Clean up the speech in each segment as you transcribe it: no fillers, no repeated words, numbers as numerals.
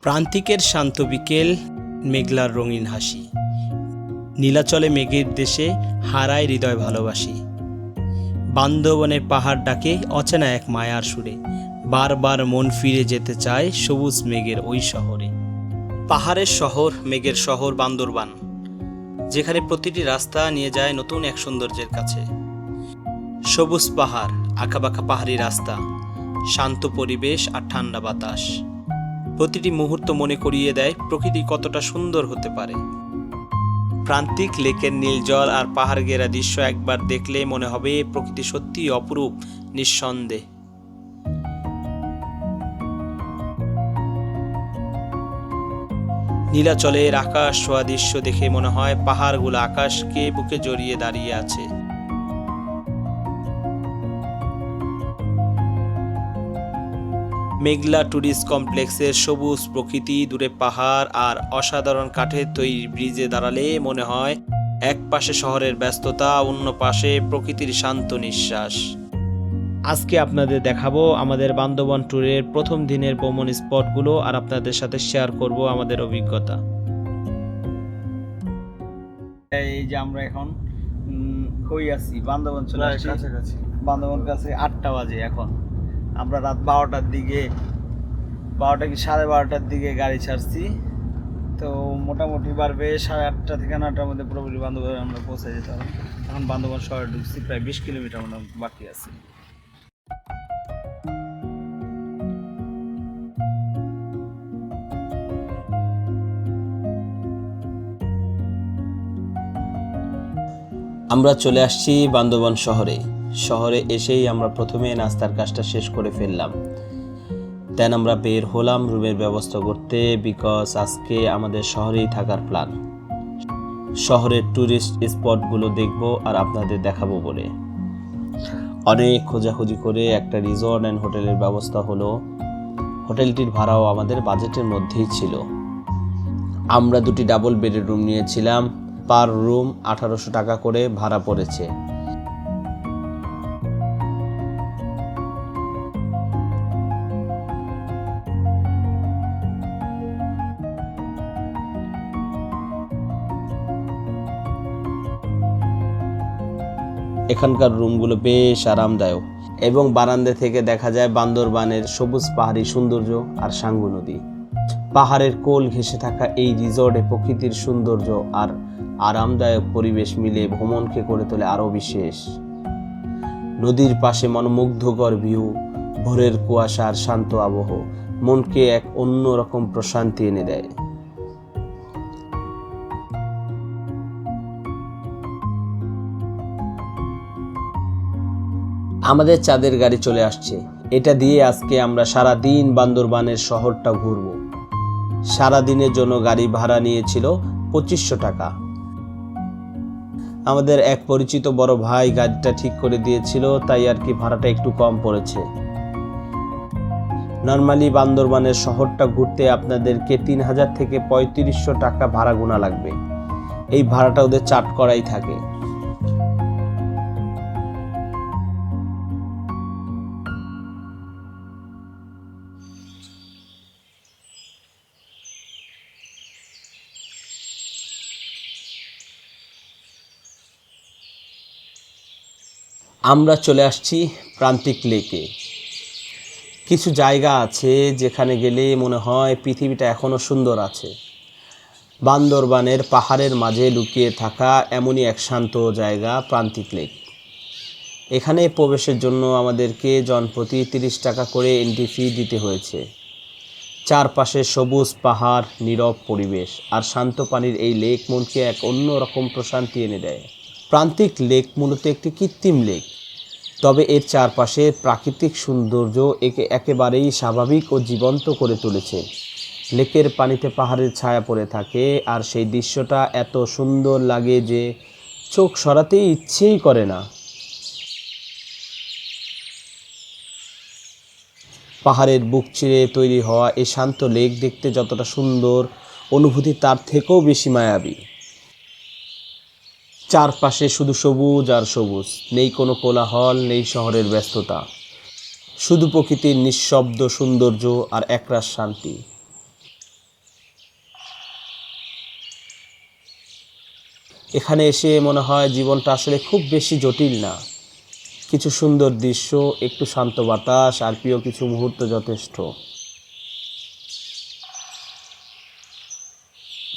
প্রান্তিকের শান্ত বিকেল, মেঘলার রঙিন হাসি, নীলাচলে মেঘের দেশে হারায় হৃদয় ভালোবাসি। বান্দরবনের পাহাড় ডাকে অচেনা এক মায়ার সুরে, বারবার মন ফিরে যেতে চায় সবুজ মেঘের ওই শহরে। পাহাড়ের শহর, মেঘের শহর বান্দরবান, যেখানে প্রতিটি রাস্তা নিয়ে যায় নতুন এক সৌন্দর্যের কাছে। সবুজ পাহাড়, আঁকাবাঁকা পাহাড়ি রাস্তা, শান্ত পরিবেশ আর ঠান্ডা বাতাস প্রতিটি মুহূর্ত মনে করিয়ে দেয় প্রকৃতি কতটা সুন্দর হতে পারে। প্রান্তিক লেকের নীল জল আর পাহাড় ঘেরা দৃশ্য একবার দেখলে মনে হবে প্রকৃতি সত্যিই অপরূপ, নিঃসন্দেহ। নীলাচলের আকাশ ছোঁয়া দৃশ্য দেখে মনে হয় পাহাড়গুলো আকাশকে বুকে জড়িয়ে দাঁড়িয়ে আছে। মেঘলা ট্যুরিস্ট কমপ্লেক্সের সবুজ প্রকৃতি, দূরে পাহাড় আর অসাধারণ কাঠের তৈরি ব্রিজে দাঁড়ালে মনে হয় এক পাশে শহরের ব্যস্ততা, অন্য পাশে প্রকৃতির শান্ত নিঃশ্বাস। আজকে আপনাদের দেখাবো আমাদের বান্দরবান ট্যুরের প্রথম দিনের ভ্রমণ স্পটগুলো আর আপনাদের সাথে শেয়ার করব আমাদের অভিজ্ঞতা। এই যে আমরা এখন কই আছি, বান্দরবান চলে আসছি, কাছাকাছি বান্দরবান কাছে 8টা বাজে। এখন আমরা রাত 12টার দিকে, 12টা কি 12:30টার দিকে গাড়ি ছাড়ছি। তো মোটামুটি বাড়বে 8:30 থেকে 9টার মধ্যে পুরোপুরি বান্দরবান আমরা পৌঁছে যেতে হবে। এখন বান্দরবান শহরে ঢুকছি, প্রায় 20 কিলোমিটার মতো বাকি আছে। আমরা চলে আসছি বান্দরবান শহরে। শহরে এসেই আমরা প্রথমে নাস্তার কাজটা শেষ করে ফেললাম। দেন আমরা বের হলাম রুমের ব্যবস্থা করতে, বিকজ আজকে আমাদের শহরেই থাকার প্ল্যান। শহরের ট্যুরিস্ট স্পটগুলো দেখব আর আপনাদের দেখাবো বলে অনেক খোঁজাখুঁজি করে একটা রিসর্ট অ্যান্ড হোটেলের ব্যবস্থা হলো। হোটেলটির ভাড়াও আমাদের বাজেটের মধ্যেই ছিল। আমরা 2টি ডাবল বেডের রুম নিয়েছিলাম, পার রুম 1800 টাকা করে ভাড়া পড়েছে। এখানকার রুমগুলো বেশ আরামদায়ক এবং বারান্দা থেকে দেখা যায় বান্দরবানের সবুজ পাহাড়ি সৌন্দর্য আর সাঙ্গু নদী। পাহাড়ের কোল ঘেঁষে থাকা এই রিসর্টে প্রকৃতির সৌন্দর্য আর আরামদায়ক পরিবেশ মিলে ভ্রমণকে করে তোলে আরও বিশেষ। নদীর পাশে মনোমুগ্ধকর ভিউ, ভোরের কুয়াশা আর শান্ত আবহ মনকে এক অন্যরকম প্রশান্তি এনে দেয়। আমাদের চাঁদের গাড়ি চলে আসছে। এটা দিয়ে আজকে আমরা সারা দিন বান্দরবানের শহরটা ঘুরবো। সারা দিনের জন্য গাড়ি ভাড়া নিয়েছিল 2500 টাকা। আমাদের এক পরিচিত বড় ভাই গাড়িটা ঠিক করে দিয়েছিল, তাই আর কি ভাড়াটা একটু কম পড়েছে। নর্মালি বান্দরবানের শহরটা ঘুরতে আপনাদেরকে 3000 থেকে 3500 টাকা ভাড়া গোনা লাগবে। এই ভাড়াটা ওদের চার্ট করাই থাকে। আমরা চলে আসছি প্রান্তিক লেকে। কিছু জায়গা আছে যেখানে গেলে মনে হয় পৃথিবীটা এখনও সুন্দর আছে। বান্দরবানের পাহাড়ের মাঝে লুকিয়ে থাকা এমনই এক শান্ত জায়গা প্রান্তিক লেক। এখানে প্রবেশের জন্য আমাদেরকে জনপ্রতি 30 টাকা করে এন্ট্রি ফি দিতে হয়েছে। চারপাশে সবুজ পাহাড়, নীরব পরিবেশ আর শান্ত পানির এই লেক মনকে এক অন্যরকম প্রশান্তি এনে দেয়। প্রান্তিক লেক মূলত একটি কৃত্রিম লেক, তবে এর চারপাশের প্রাকৃতিক সৌন্দর্য একে একেবারেই স্বাভাবিক ও জীবন্ত করে তুলেছে। লেকের পানিতে পাহাড়ের ছায়া পড়ে থাকে আর সেই দৃশ্যটা এত সুন্দর লাগে যে চোখ সরাতেই ইচ্ছেই করে না। পাহাড়ের বুক চিরে তৈরি হওয়া এই শান্ত লেক দেখতে যতটা সুন্দর, অনুভূতি তার থেকেও বেশি মায়াবী। চারপাশে শুধু সবুজ আর সবুজ, নেই কোনো কোলাহল, নেই শহরের ব্যস্ততা, শুধু প্রকৃতির নিঃশব্দ সৌন্দর্য আর একরাশ শান্তি। এখানে এসে মনে হয় জীবনটা আসলে খুব বেশি জটিল না। কিছু সুন্দর দৃশ্য, একটু শান্ত বাতাস আর প্রিয় কিছু মুহূর্ত যথেষ্ট।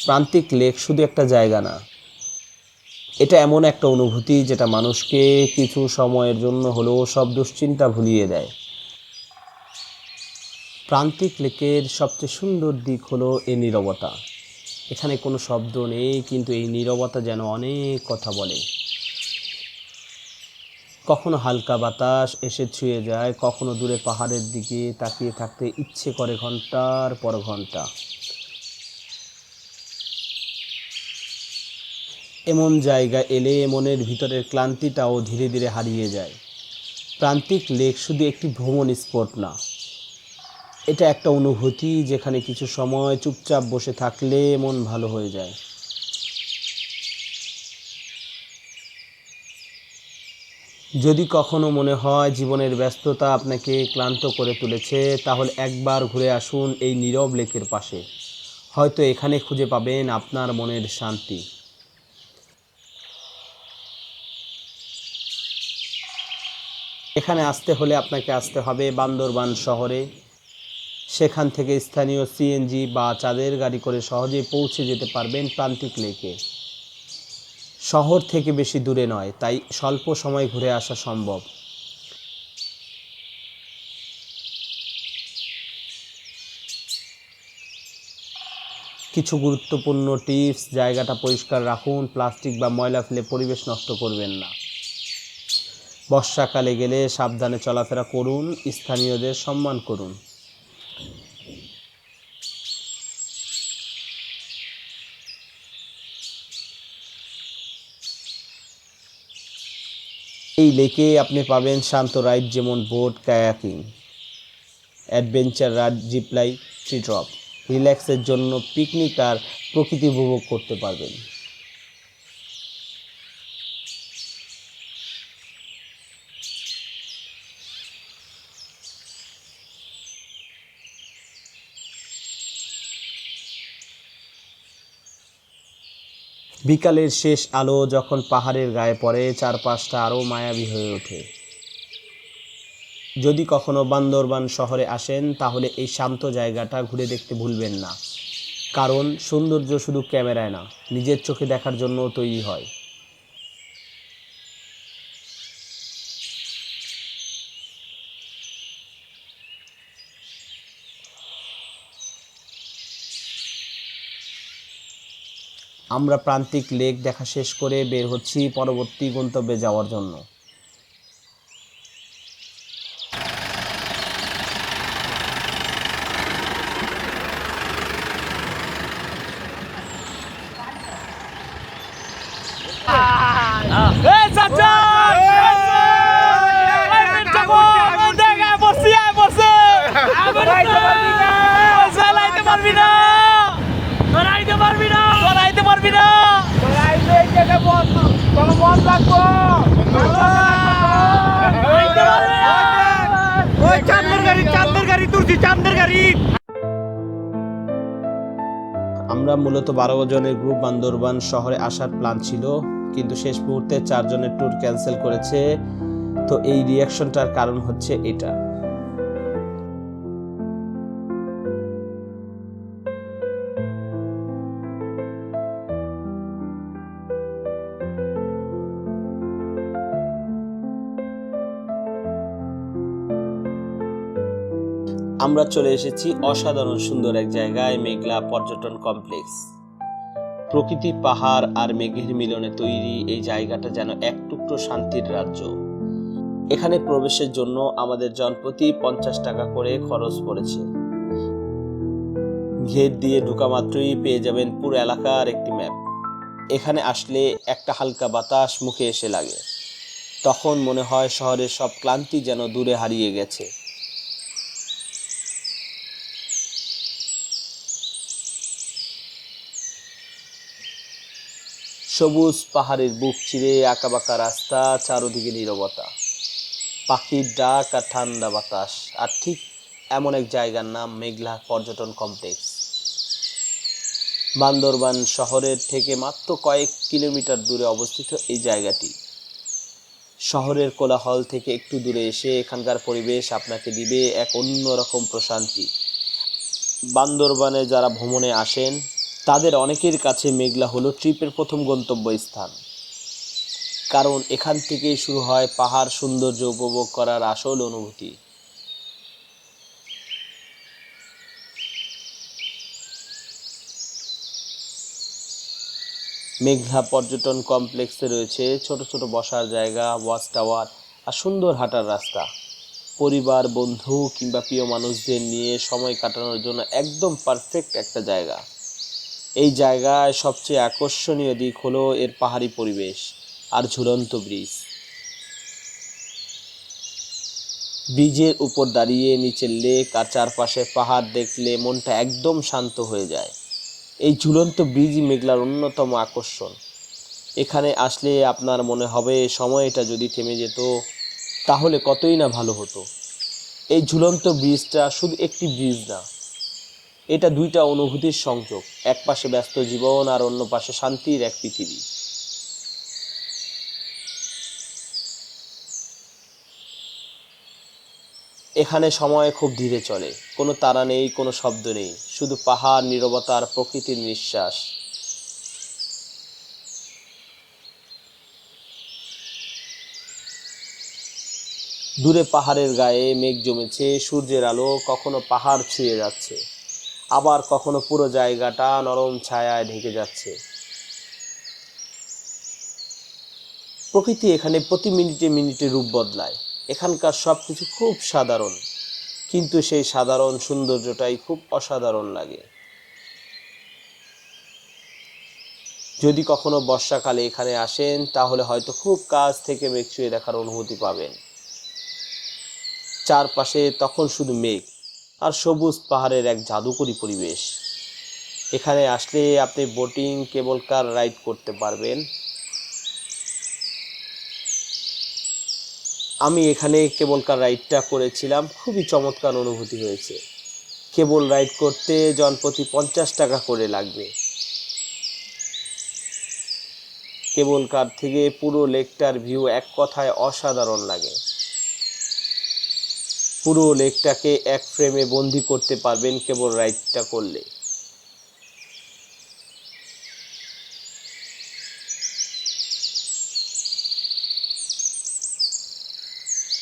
প্রান্তিক লেক শুধু একটা জায়গা না, এটা এমন একটা অনুভূতি যেটা মানুষকে কিছু সময়ের জন্য হলেও সব দুশ্চিন্তা ভুলিয়ে দেয়। প্রান্তিক লেকের সবচেয়ে সুন্দর দিক হলো এই নীরবতা। এখানে কোনো শব্দ নেই, কিন্তু এই নীরবতা যেন অনেক কথা বলে। কখনো হালকা বাতাস এসে ছুঁয়ে যায়, কখনো দূরে পাহাড়ের দিকে তাকিয়ে থাকতে ইচ্ছে করে ঘন্টার পর ঘন্টা। এমন জায়গা এলে মনের ভিতরের ক্লান্তিটাও ধীরে ধীরে হারিয়ে যায়। প্রান্তিক লেক শুধু একটি ভ্রমণ স্পট না, এটা একটা অনুভূতি যেখানে কিছু সময় চুপচাপ বসে থাকলে মন ভালো হয়ে যায়। যদি কখনো মনে হয় জীবনের ব্যস্ততা আপনাকে ক্লান্ত করে তুলেছে, তাহলে একবার ঘুরে আসুন এই নীরব লেকের পাশে। হয়তো এখানে খুঁজে পাবেন আপনার মনের শান্তি। এখানে আসতে হলে আপনাকে আসতে হবে বান্দরবান শহরে। সেখান থেকে স্থানীয় সিএনজি বা চাঁদের গাড়ি করে সহজেই পৌঁছে যেতে পারবেন প্রান্তিক লেকে। শহর থেকে বেশি দূরে নয়, তাই স্বল্প সময় ঘুরে আসা সম্ভব। কিছু গুরুত্বপূর্ণ টিপস: জায়গাটা পরিষ্কার রাখুন, প্লাস্টিক বা ময়লা ফেলে পরিবেশ নষ্ট করবেন না। বর্ষাকালে গেলে সাবধানে চলাফেরা করুন, স্থানীয়দের সম্মান করুন। এই লেকে আপনি পাবেন শান্ত রাইড যেমন boat, kayaking, adventure ride, জিপলাই, tree drop. রিল্যাক্সের জন্য পিকনিক আর প্রকৃতি উপভোগ করতে পারবেন। বিকালের শেষ আলো যখন পাহাড়ের গায়ে পড়ে, চারপাশটা আরও মায়াবী হয়ে ওঠে। যদি কখনো বান্দরবান শহরে আসেন, তাহলে এই শান্ত জায়গাটা ঘুরে দেখতে ভুলবেন না। কারণ সৌন্দর্য শুধু ক্যামেরায় না, নিজের চোখে দেখার জন্যও তৈরি হয়। আমরা প্রান্তিক লেক দেখা শেষ করে বের হচ্ছি পরবর্তী গন্তব্যে যাওয়ার জন্য। আমরা মূলত 12 জনের গ্রুপ বান্দরবান শহরে আসার প্ল্যান ছিল, কিন্তু শেষ মুহূর্তে 4 জনের ট্যুর ক্যান্সেল করেছে। তো এই রিয়াকশনটার কারণ হচ্ছে এটা। আমরা চলে এসেছি অসাধারণ সুন্দর এক জায়গায়, মেঘলা পর্যটন কমপ্লেক্স। প্রকৃতি, পাহাড় আর মেঘের মিলনে তৈরি এই জায়গাটা যেন এক টুকরো শান্তির রাজ্য। এখানে প্রবেশের জন্য আমাদের জনপ্রতি 50 টাকা করে খরচ পড়েছে। গেট দিয়ে ঢোকা মাত্রই পেয়ে যাবেন পুরো এলাকার একটি ম্যাপ। এখানে আসলে একটা হালকা বাতাস মুখে এসে লাগে, তখন মনে হয় শহরের সব ক্লান্তি যেন দূরে হারিয়ে গেছে। সবুজ পাহাড়ের বুক চিরে আঁকাবাঁকা রাস্তা, চারদিকে নীরবতা, পাখির ডাক আর ঠান্ডা বাতাস। আর ঠিক এমন এক জায়গার নাম মেঘলা পর্যটন কমপ্লেক্স। বান্দরবান শহরের থেকে মাত্র কয়েক কিলোমিটার দূরে অবস্থিত এই জায়গাটি। শহরের কোলাহল থেকে একটু দূরে এসে এখানকার পরিবেশ আপনাকে দিবে এক অন্যরকম প্রশান্তি। বান্দরবানে যারা ভ্রমণে আসেন তাদের অনেকের কাছে মেঘলা হলো ট্রিপের প্রথম গন্তব্যস্থান, কারণ এখান থেকেই শুরু হয় পাহাড় সৌন্দর্য উপভোগ করার আসল অনুভূতি। মেঘলা পর্যটন কমপ্লেক্সে রয়েছে ছোট ছোট বসার জায়গা, ওয়াচ টাওয়ার আর সুন্দর হাঁটার রাস্তা। পরিবার, বন্ধু কিংবা প্রিয় মানুষদের নিয়ে সময় কাটানোর জন্য একদম পারফেক্ট একটা জায়গা। এই জায়গায় সবচেয়ে আকর্ষণীয় দিক হলো এর পাহাড়ি পরিবেশ আর ঝুলন্ত ব্রিজ। ব্রিজের উপর দাঁড়িয়ে নিচের লেক আর চারপাশে পাহাড় দেখলে মনটা একদম শান্ত হয়ে যায়। এই ঝুলন্ত ব্রিজই মেঘলার অন্যতম আকর্ষণ। এখানে আসলে আপনার মনে হবে সময়টা যদি থেমে যেত তাহলে কতই না ভালো হতো। এই ঝুলন্ত ব্রিজটা শুধু একটি ব্রিজ না, এটা দুইটা অনুভূতির সংযোগ। এক পাশে ব্যস্ত জীবন আর অন্য পাশে শান্তির এক পৃথিবী। এখানে সময় খুব ধীরে চলে, কোনো তাড়া নেই, কোনো শব্দ নেই, শুধু পাহাড়, নীরবতা আর প্রকৃতির নিঃশ্বাস। দূরে পাহাড়ের গায়ে মেঘ জমেছে, সূর্যের আলো কখনো পাহাড় ছুঁয়ে যাচ্ছে, আবার কখনো পুরো জায়গাটা নরম ছায়ায় ঢেকে যাচ্ছে। প্রকৃতি এখানে প্রতি মিনিটে মিনিটে রূপ বদলায়। এখানকার সব কিছু খুব সাধারণ, কিন্তু সেই সাধারণ সৌন্দর্যটাই খুব অসাধারণ লাগে। যদি কখনো বর্ষাকালে এখানে আসেন তাহলে হয়তো খুব কাছ থেকে মেঘ ছুঁয়ে দেখার অনুভূতি পাবেন। চারপাশে তখন শুধু মেঘ আর সবুজ পাহাড়ের এক জাদুকরী পরিবেশ। এখানে আসলে আপনি বোটিং, কেবল কার রাইড করতে পারবেন। আমি এখানে কেবল কার রাইডটা করেছিলাম, খুবই চমৎকার অনুভূতি হয়েছে। কেবল রাইড করতে জনপ্রতি 50 টাকা করে লাগবে। কেবল কার থেকে পুরো লেকটার ভিউ এক কথায় অসাধারণ লাগে। পুরো লেকটাকে এক ফ্রেমে বন্দি করতে পারবেন কেবল রাইডটা করলে।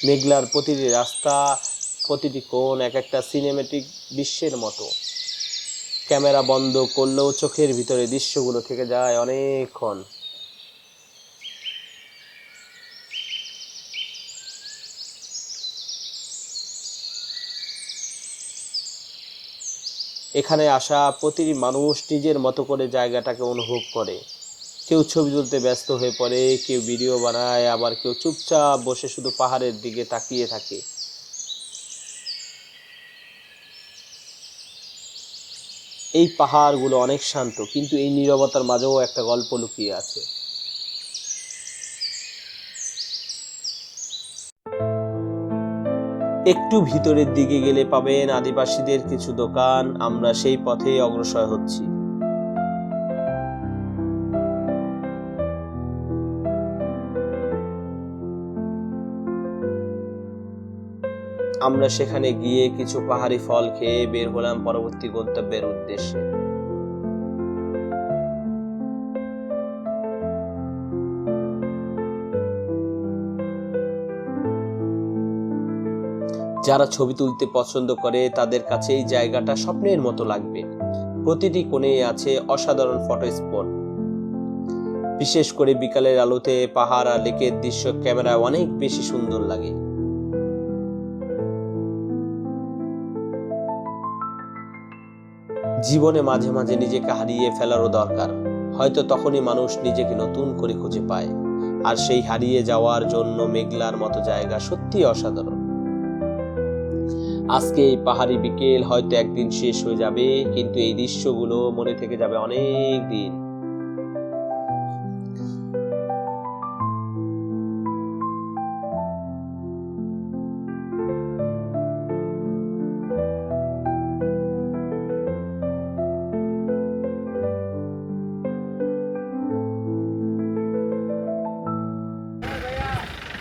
মেঘলার প্রতিটি রাস্তা, প্রতিটি কোণ এক একটা সিনেমেটিক দৃশ্যের মতো। ক্যামেরা বন্ধ করলেও চোখের ভিতরে দৃশ্যগুলো থেকে যায় অনেকক্ষণ। এখানে আসা প্রতিটি মানুষ নিজের মতো করে জায়গাটাকে অনুভব করে। কেউ ছবি তুলতে ব্যস্ত হয়ে পড়ে, কেউ ভিডিও বানায়, আবার কেউ চুপচাপ বসে শুধু পাহাড়ের দিকে তাকিয়ে থাকে। এই পাহাড়গুলো অনেক শান্ত, কিন্তু এই নীরবতার মাঝেও একটা গল্প লুকিয়ে আছে। একটু ভিতরের দিকে গেলে পাবেন আদিবাসীদের কিছু দোকান। আমরা সেই পথেই অগ্রসর হচ্ছি। আমরা সেখানে গিয়ে কিছু পাহাড়ি ফল খেয়ে বের হলাম পরবর্তী গন্তব্যের উদ্দেশ্যে। যারা ছবি তুলতে পছন্দ করে তাদের কাছে এই জায়গাটা স্বপ্নের মতো লাগবে। প্রতিটি কোণে আছে অসাধারণ ফটো স্পট। বিশেষ করে বিকালের আলোতে পাহাড় আর লেকের দৃশ্য ক্যামেরায় অনেক বেশি সুন্দর লাগে। জীবনে মাঝে মাঝে নিজেকে হারিয়ে ফেলারও দরকার। হয়তো তখনই মানুষ নিজেকে নতুন করে খুঁজে পায়। আর সেই হারিয়ে যাওয়ার জন্য মেঘলার মতো জায়গা সত্যি অসাধারণ। আজকে এই পাহাড়ি বিকেল হয়তো একদিন শেষ হয়ে যাবে, কিন্তু এই দৃশ্যগুলো মনে থেকে যাবে অনেক দিন।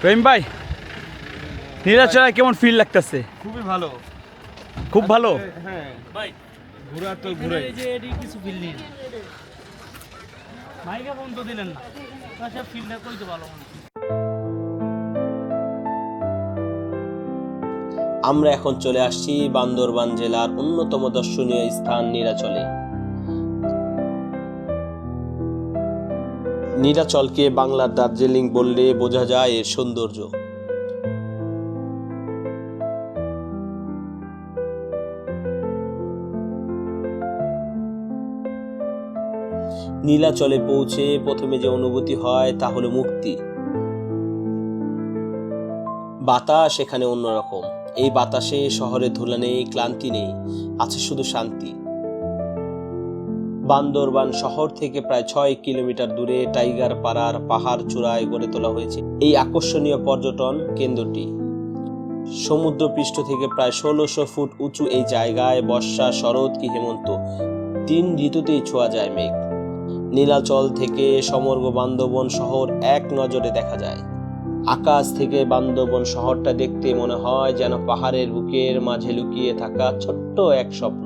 রহিম ভাই, নীলাচলায় কেমন ফিল লাগতেছে? খুবই ভালো, খুব ভালো। হ্যাঁ ভাই ঘোরা তো ঘুরে। এই যে এটি কিছু ফিল নেই, মাইকা ফোন তো দিলেন না, তাছাড়া ফিলটা কইতে ভালো মনে হয়। আমরা এখন চলে আসছি বান্দরবান জেলার অন্যতম দর্শনীয় স্থান নীলাচলে। নীলাচলকে বাংলার দার্জিলিং বললে বোঝা যায় এর সৌন্দর্য। নীলাচলে পৌঁছে প্রথমে যে অনুভূতি হয় তা হলো মুক্তি। বাতাস এখানে অন্যরকম। এই বাতাসে শহরের ধুলা নেই, ক্লান্তি নেই, আছে শুধু শান্তি। বান্দরবান শহর থেকে প্রায় 6 কিলোমিটার দূরে টাইগার পাড়ার পাহাড় চূড়ায় গড়ে তোলা হয়েছে এই আকর্ষণীয় পর্যটন কেন্দ্রটি। সমুদ্রপৃষ্ঠ থেকে প্রায় 1600 ফুট উঁচু এই জায়গায় বর্ষা, শরৎ কি হেমন্ত 3 ঋতুতেই ছোঁয়া যায় মেঘ। নীলাচল থেকে সমগ্র বান্দরবন শহর এক নজরে দেখা যায়। আকাশ থেকে বান্দরবন শহরটা দেখতে মনে হয় যেন পাহাড়ের বুকের মাঝে লুকিয়ে থাকা ছোট্ট এক স্বপ্ন।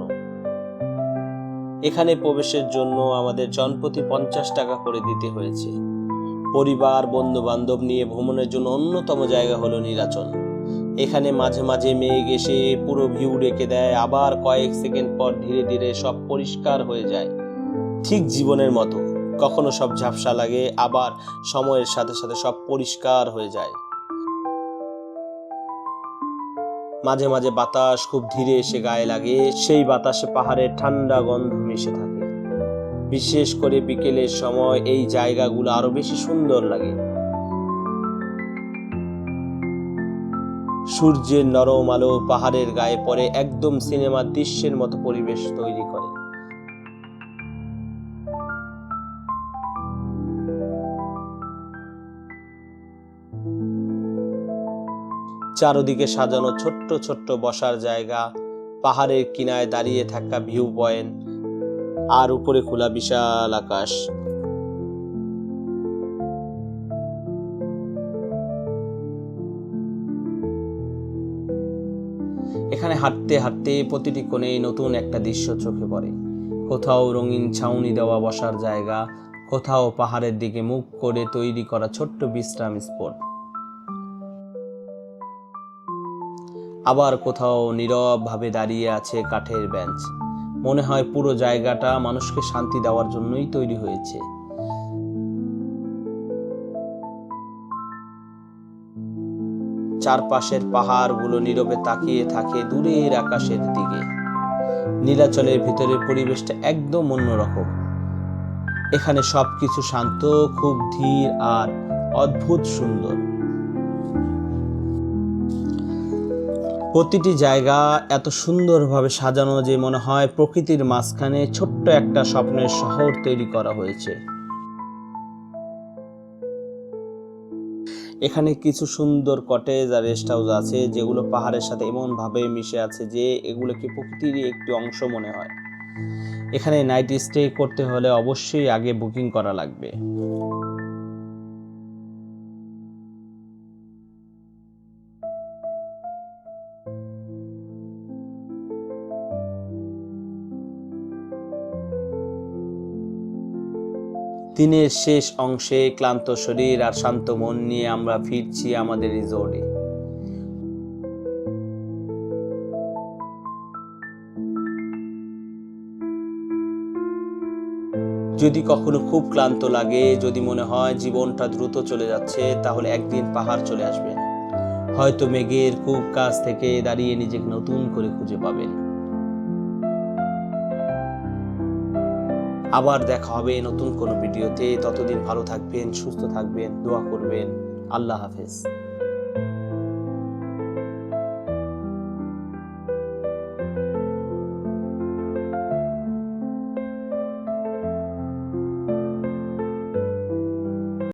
এখানে প্রবেশের জন্য আমাদের জনপ্রতি 50 টাকা করে দিতে হয়েছে। পরিবার, বন্ধু বান্ধব নিয়ে ভ্রমণের জন্য অন্যতম জায়গা হলো নীলাচল। এখানে মাঝে মাঝে মেঘ এসে পুরো ভিউ রেখে দেয়, আবার কয়েক সেকেন্ড পর ধীরে ধীরে সব পরিষ্কার হয়ে যায়, ঠিক জীবনের মতো। কখনো সব ঝাপসা লাগে, আবার সময়ের সাথে সাথে সব পরিষ্কার হয়ে যায়। মাঝে মাঝে বাতাস খুব ধীরে এসে গায়ে লাগে, সেই বাতাসে পাহাড়ের ঠান্ডা গন্ধ মিশে থাকে। বিশেষ করে বিকেলের সময় এই জায়গাগুলো আরো বেশি সুন্দর লাগে। সূর্যের নরম আলো পাহাড়ের গায়ে পড়ে, একদম সিনেমার দৃশ্যের মতো পরিবেশ তৈরি করে। চারদিকে সাজানো ছোট্ট ছোট্ট বসার জায়গা, পাহাড়ের কিনারে দাঁড়িয়ে থাকা ভিউ পয়েন্ট, আর উপরে খোলা বিশাল আকাশ। এখানে হাঁটতে হাঁটতে প্রতিটি কোণে নতুন একটা দৃশ্য চোখে পড়ে। কোথাও রঙিন ছাউনি দেওয়া বসার জায়গা, কোথাও পাহাড়ের দিকে মুখ করে তৈরি করা ছোট্ট বিশ্রাম স্পট, আবার কোথাও নীরব ভাবে দাঁড়িয়ে আছে কাঠের বেঞ্চ। মনে হয় পুরো জায়গাটা মানুষকে শান্তি দেওয়ার জন্যই তৈরি হয়েছে। চারপাশের পাহাড়গুলো নীরবে তাকিয়ে থাকে দূরের আকাশের দিকে। নীলাচলের ভিতরের পরিবেশটা একদম অন্যরকম। এখানে সবকিছু শান্ত, খুব ধীর আর অদ্ভুত সুন্দর। প্রতিটি জায়গা এত সুন্দরভাবে সাজানো যে মনে হয় প্রকৃতির মাঝখানে ছোট্ট একটা স্বপ্নের শহর তৈরি করা হয়েছে। এখানে কিছু সুন্দর কটেজ আর রেস্ট হাউস আছে যেগুলো পাহাড়ের সাথে এমন ভাবে মিশে আছে যে এগুলোকে প্রকৃতির একটি অংশ মনে হয়। এখানে নাইট স্টে করতে হলে অবশ্যই আগে বুকিং করা লাগবে। দিনের শেষ অংশে ক্লান্ত শরীর আর শান্ত মন নিয়ে আমরা ফিরছি আমাদের রিসোর্টে। যদি কখনো খুব ক্লান্ত লাগে, যদি মনে হয় জীবনটা দ্রুত চলে যাচ্ছে, তাহলে একদিন পাহাড় চলে আসবেন। হয়তো মেঘের খুব কাছ থেকে দাঁড়িয়ে নিজেকে নতুন করে খুঁজে পাবেন। আবার দেখা হবে নতুন কোনো ভিডিওতে। ততদিন ভালো থাকবেন, সুস্থ থাকবেন, দোয়া করবেন। আল্লাহ হাফেজ।